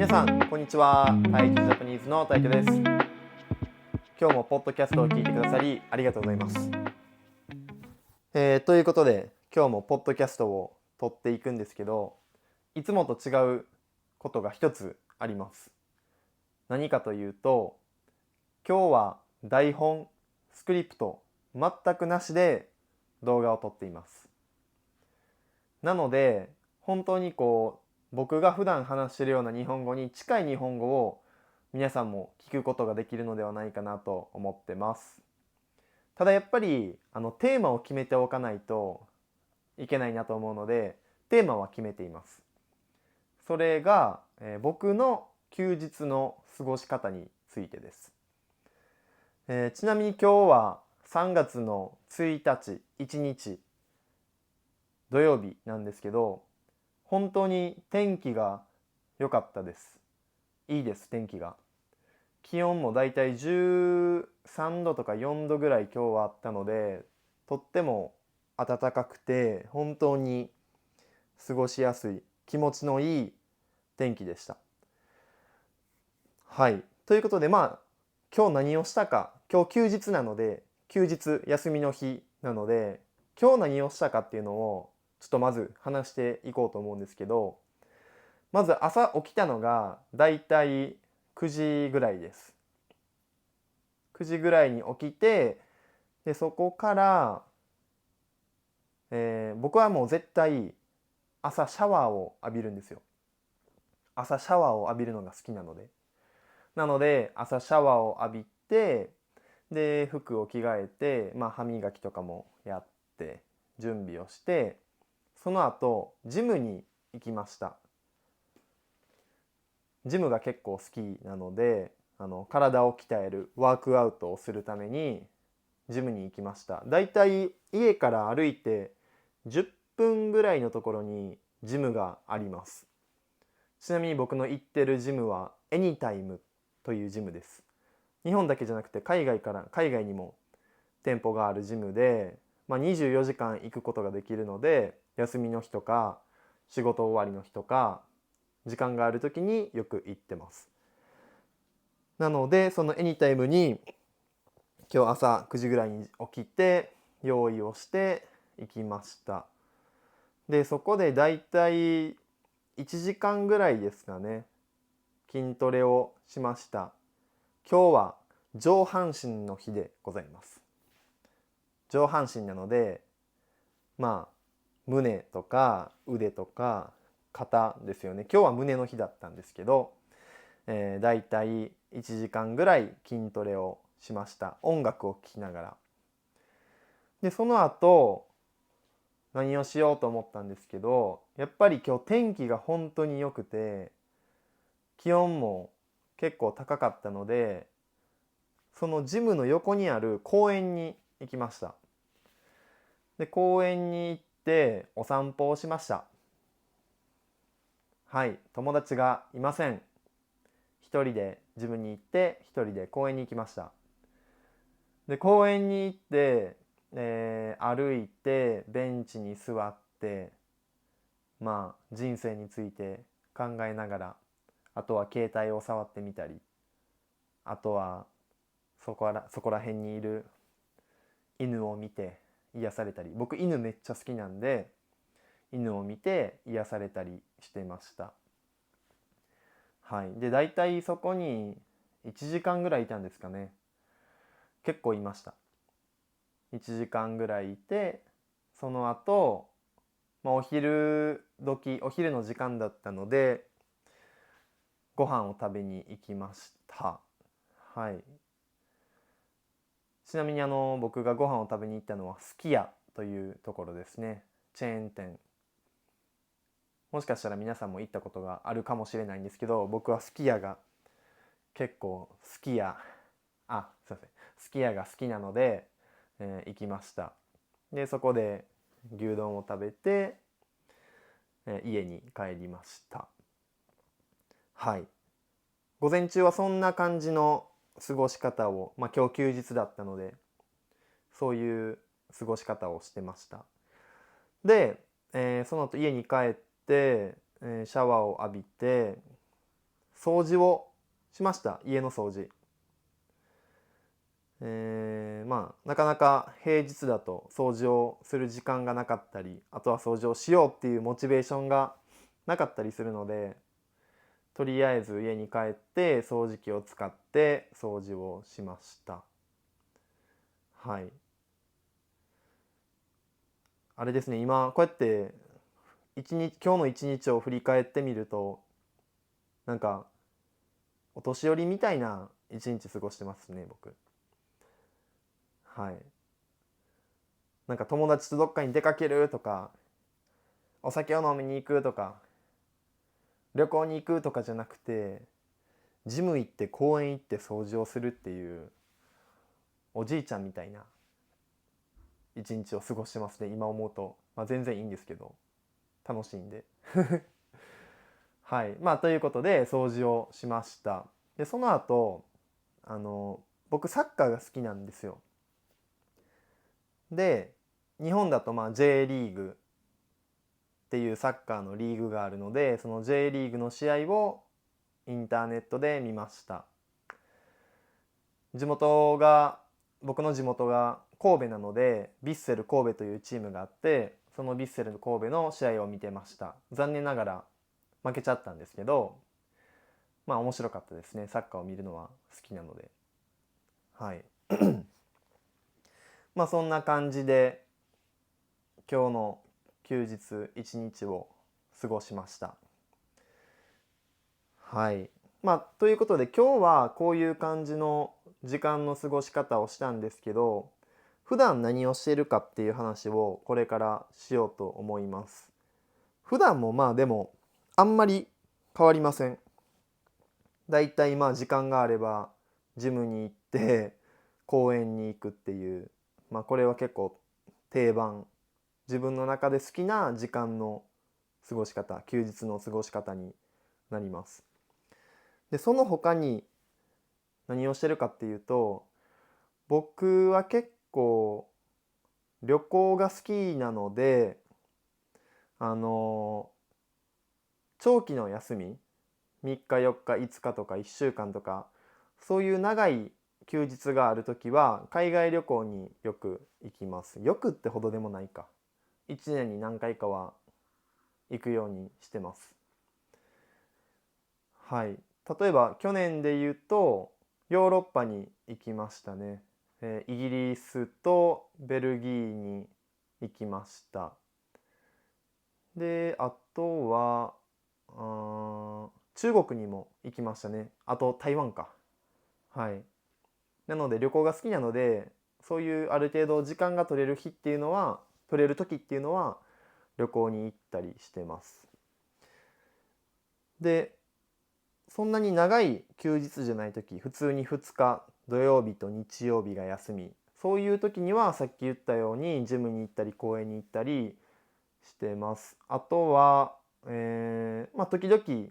皆さんこんにちは。タイトジャパニーズのタイトです。今日もポッドキャストを聞いてくださりありがとうございます。ということで今日もポッドキャストを撮っていくんですけど、いつもと違うことが一つあります。何かというと、今日は台本、スクリプト全くなしで動画を撮っています。なので本当に僕が普段話しているような日本語に近い日本語を皆さんも聞くことができるのではないかなと思ってます。ただやっぱりテーマを決めておかないといけないなと思うので、テーマは決めています。それが、僕の休日の過ごし方についてです。ちなみに今日は3月の1日、1日土曜日なんですけど、本当に天気が良かったです。いいです、天気が。気温もだいたい13度とか4度ぐらい今日はあったので、とっても暖かくて本当に過ごしやすい、気持ちのいい天気でした。はい。ということで今日何をしたか、今日休日なので、休日休みの日なので、今日何をしたかっていうのをちょっとまず話していこうと思うんですけど、まず朝起きたのがだいたい9時ぐらいです。9時ぐらいに起きて、でそこから、僕はもう絶対朝シャワーを浴びるんですよ。朝シャワーを浴びるのが好きなので。朝シャワーを浴びて、で服を着替えて、歯磨きとかもやって準備をして、その後ジムに行きました。ジムが結構好きなので、体を鍛えるワークアウトをするためにジムに行きました。だいたい家から歩いて10分ぐらいのところにジムがあります。ちなみに僕の行ってるジムはエニタイムというジムです。日本だけじゃなくて海外にも店舗があるジムで、24時間行くことができるので、休みの日とか仕事終わりの日とか時間がある時によく行ってます。なのでそのエニタイムに今日朝9時ぐらいに起きて用意をして行きました。でそこでだいたい1時間ぐらいですかね、筋トレをしました。今日は上半身の日でございます。上半身なので、胸とか腕とか肩ですよね。今日は胸の日だったんですけど、だいたい1時間ぐらい筋トレをしました。音楽を聴きながら。でその後何をしようと思ったんですけど、やっぱり今日天気が本当に良くて、気温も結構高かったので、そのジムの横にある公園に行きました。で公園に行ってお散歩をしました。はい、友達がいません。一人でジムに行って一人で公園に行きました。で公園に行って、歩いてベンチに座って、人生について考えながら、あとは携帯を触ってみたり、あとはそこら辺にいる犬を見て癒されたり、僕犬めっちゃ好きなんで犬を見て癒されたりしてました。はい。でだいたいそこに1時間ぐらいいたんですかね。結構いました。1時間ぐらいいて、その後、お昼の時間だったのでご飯を食べに行きました。はい。ちなみに僕がご飯を食べに行ったのはすき家というところですね。チェーン店。もしかしたら皆さんも行ったことがあるかもしれないんですけど、僕はすき家が結構すき家すいません、すき家が好きなので、行きました。でそこで牛丼を食べて、家に帰りました。はい。午前中はそんな感じの過ごし方を、今日休日だったのでそういう過ごし方をしてました。で、その後家に帰って、シャワーを浴びて掃除をしました。家の掃除。なかなか平日だと掃除をする時間がなかったり、あとは掃除をしようっていうモチベーションがなかったりするので、とりあえず家に帰って掃除機を使って掃除をしました。はい。あれですね、今こうやって今日の一日を振り返ってみると、なんかお年寄りみたいな一日過ごしてますね、僕。はい。なんか友達とどっかに出かけるとか、お酒を飲みに行くとか、旅行に行くとかじゃなくて、ジム行って公園行って掃除をするっていうおじいちゃんみたいな一日を過ごしてますね、今思うと。全然いいんですけど、楽しいんで。はい。ということで掃除をしました。で、その後、僕サッカーが好きなんですよ。で、日本だとJ リーグっていうサッカーのリーグがあるので、その J リーグの試合をインターネットで見ました。地元が僕の地元が神戸なので、ヴィッセル神戸というチームがあって、そのヴィッセル神戸の試合を見てました。残念ながら負けちゃったんですけど、面白かったですね。サッカーを見るのは好きなので。はい。そんな感じで今日の休日一日を過ごしました。はい。ということで今日はこういう感じの時間の過ごし方をしたんですけど、普段何をしているかっていう話をこれからしようと思います。普段もでもあんまり変わりません。だいたい時間があればジムに行って公園に行くっていう、これは結構定番、自分の中で好きな時間の過ごし方、休日の過ごし方になります。で、その他に何をしてるかっていうと、僕は結構旅行が好きなので、長期の休み、3日4日5日とか1週間とか、そういう長い休日があるときは海外旅行によく行きます。よくってほどでもないか。1年に何回かは行くようにしてます。はい。例えば去年で言うとヨーロッパに行きましたね。イギリスとベルギーに行きました。で、あとは中国にも行きましたね。あと台湾か。はい。なので旅行が好きなので、そういうある程度時間が取れる日っていうのは、取れる時っていうのは旅行に行ったりしてます。で、そんなに長い休日じゃない時、普通に2日、土曜日と日曜日が休み、そういう時にはさっき言ったようにジムに行ったり公園に行ったりしてます。あとは、時々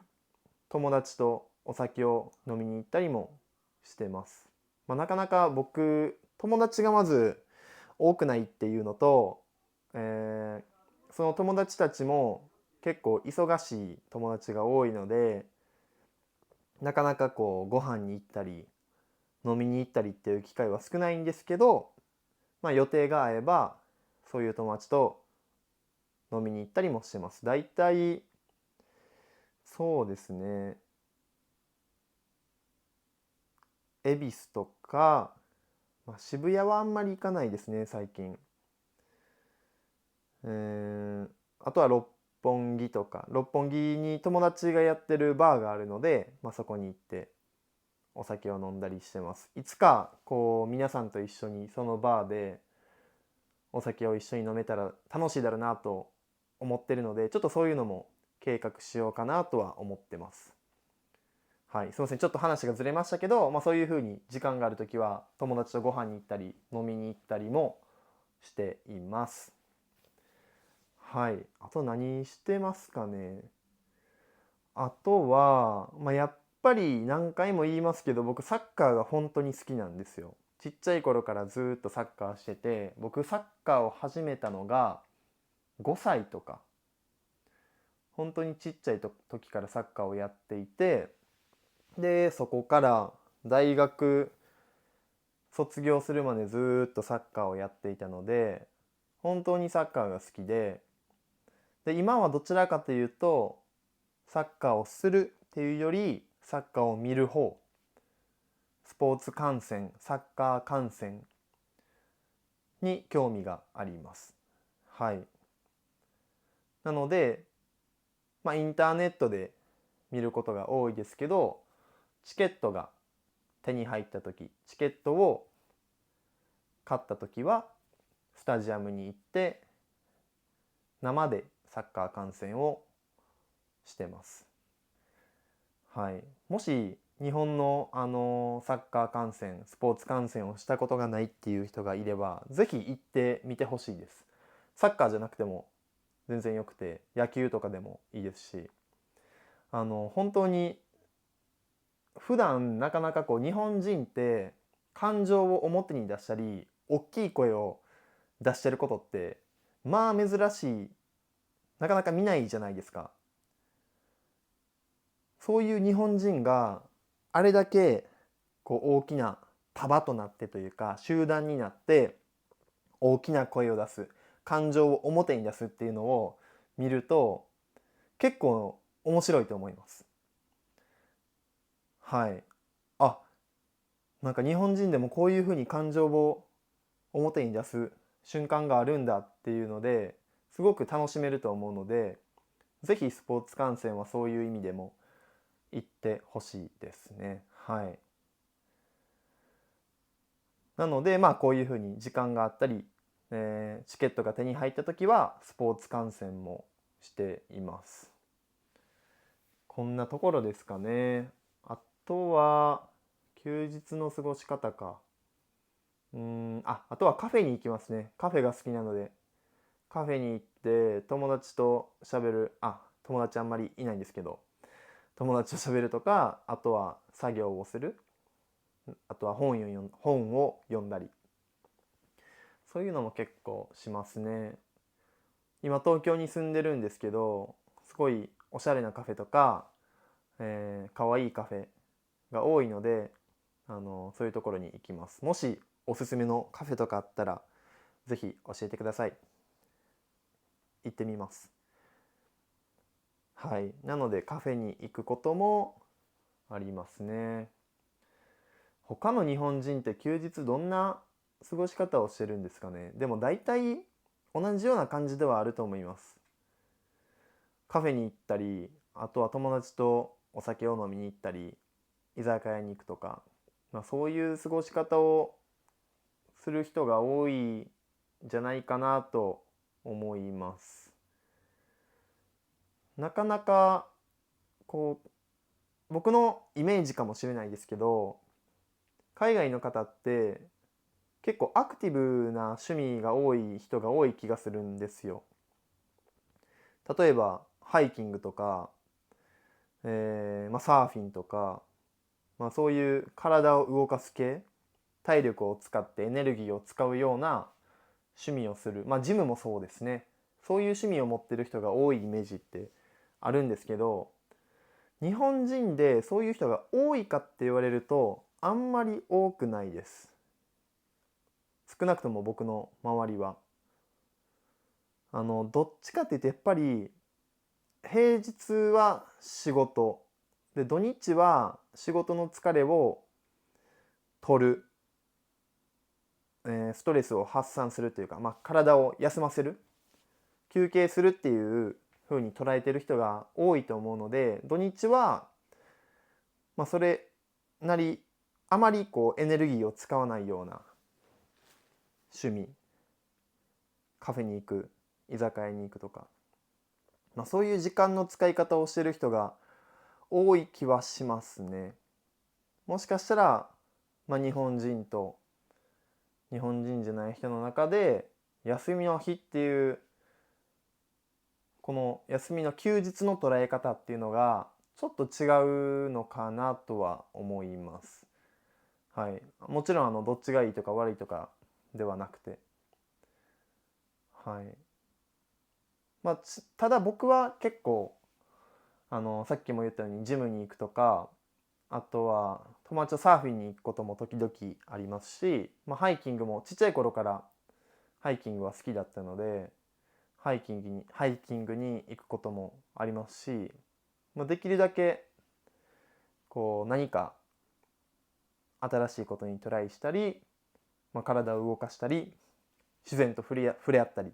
友達とお酒を飲みに行ったりもしてます。なかなか僕友達がまず多くないっていうのと、その友達たちも結構忙しい友達が多いので、なかなかご飯に行ったり飲みに行ったりっていう機会は少ないんですけど、予定が合えばそういう友達と飲みに行ったりもしてます。だいたいそうですね、恵比寿とか、渋谷はあんまり行かないですね最近。あとは六本木に友達がやってるバーがあるので、そこに行ってお酒を飲んだりしてます。いつか皆さんと一緒にそのバーでお酒を一緒に飲めたら楽しいだろうなと思ってるので、ちょっとそういうのも計画しようかなとは思ってます。はい、すいません、ちょっと話がずれましたけど、そういう風に時間があるときは友達とご飯に行ったり飲みに行ったりもしています。はい、あと何してますかね。あとは、やっぱり何回も言いますけど、僕サッカーが本当に好きなんですよ。ちっちゃい頃からずっとサッカーしてて、僕サッカーを始めたのが5歳とか、本当にちっちゃい時からサッカーをやっていて、でそこから大学卒業するまでずっとサッカーをやっていたので、本当にサッカーが好きで今はどちらかというとサッカーをするっていうよりサッカーを見る方、スポーツ観戦、サッカー観戦に興味があります。はい。なので、インターネットで見ることが多いですけど、チケットが手に入った時、チケットを買った時はスタジアムに行って生でサッカー観戦をしてます。はい。もし日本のサッカー観戦、スポーツ観戦をしたことがないっていう人がいれば、ぜひ行ってみてほしいです。サッカーじゃなくても全然よくて、野球とかでもいいですし、本当に普段なかなか日本人って感情を表に出したり大きい声を出してることって珍しい、なかなか見ないじゃないですか。そういう日本人があれだけ大きな束となってというか集団になって大きな声を出す、感情を表に出すっていうのを見ると結構面白いと思います。はい。あ、なんか日本人でもこういうふうに感情を表に出す瞬間があるんだっていうのですごく楽しめると思うので、ぜひスポーツ観戦はそういう意味でも行ってほしいですね。はい。なのでこういうふうに時間があったり、チケットが手に入った時はスポーツ観戦もしています。こんなところですかね。あとは休日の過ごし方か。あとはカフェに行きますね。カフェが好きなのでカフェに行って友達と喋る。友達あんまりいないんですけど、友達と喋るとか、あとは作業をする、あとは本を読んだり、そういうのも結構しますね。今東京に住んでるんですけど、すごいおしゃれなカフェとか、かわいいカフェが多いので、そういうところに行きます。もしおすすめのカフェとかあったらぜひ教えてください。行ってみます。はい。なのでカフェに行くこともありますね。他の日本人って休日どんな過ごし方をしてるんですかね。でも大体同じような感じではあると思います。カフェに行ったり、あとは友達とお酒を飲みに行ったり、居酒屋に行くとか、そういう過ごし方をする人が多いんじゃないかなと思います。なかなかこう僕のイメージかもしれないですけど、海外の方って結構アクティブな趣味が多い人が多い気がするんですよ。例えばハイキングとか、サーフィンとか、そういう体を動かす系、体力を使ってエネルギーを使うような趣味をする、ジムもそうですね。そういう趣味を持ってる人が多いイメージってあるんですけど、日本人でそういう人が多いかって言われるとあんまり多くないです。少なくとも僕の周りは。どっちかって言ってやっぱり平日は仕事で土日は仕事の疲れを取る、ストレスを発散するというか、体を休ませる、休憩するっていう風に捉えてる人が多いと思うので、土日はそれなりあまりエネルギーを使わないような趣味、カフェに行く、居酒屋に行くとか、そういう時間の使い方をしてる人が多い気はしますね。もしかしたら、日本人と日本人じゃない人の中で休みの日っていうこの休みの休日の捉え方っていうのがちょっと違うのかなとは思います。はい、もちろんどっちがいいとか悪いとかではなくて、はい。ただ僕は結構さっきも言ったようにジムに行くとかあとは友達とサーフィンに行くことも時々ありますし、ハイキングもちっちゃい頃からハイキングは好きだったのでハイキングに行くこともありますし、できるだけこう何か新しいことにトライしたり、体を動かしたり自然と触れ合ったり、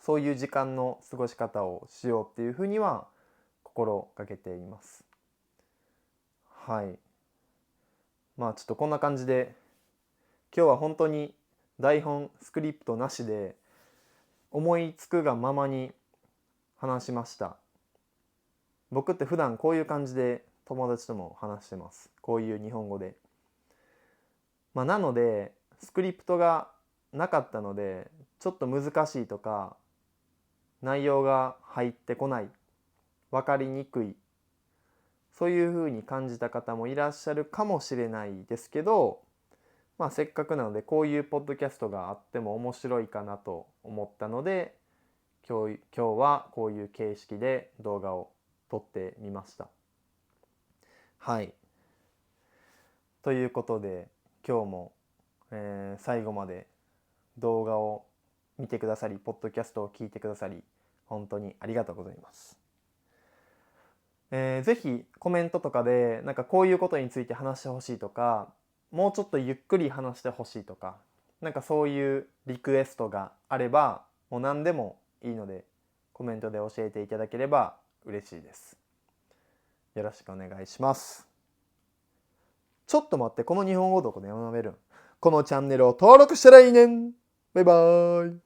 そういう時間の過ごし方をしようっていうふうには心がけています。はい。ちょっとこんな感じで今日は本当に台本スクリプトなしで思いつくがままに話しました。僕って普段こういう感じで友達とも話してます。こういう日本語で。なのでスクリプトがなかったのでちょっと難しいとか内容が入ってこない、分かりにくい、そういうふうに感じた方もいらっしゃるかもしれないですけど、せっかくなのでこういうポッドキャストがあっても面白いかなと思ったので今日はこういう形式で動画を撮ってみました。はい。ということで今日も、最後まで動画を見てくださりポッドキャストを聞いてくださり本当にありがとうございます。ぜひコメントとかでこういうことについて話してほしいとか、もうちょっとゆっくり話してほしいとか、そういうリクエストがあればもう何でもいいのでコメントで教えていただければ嬉しいです。よろしくお願いします。ちょっと待って、この日本語どこで学べるん？このチャンネルを登録したらいいねん。バイバーイ。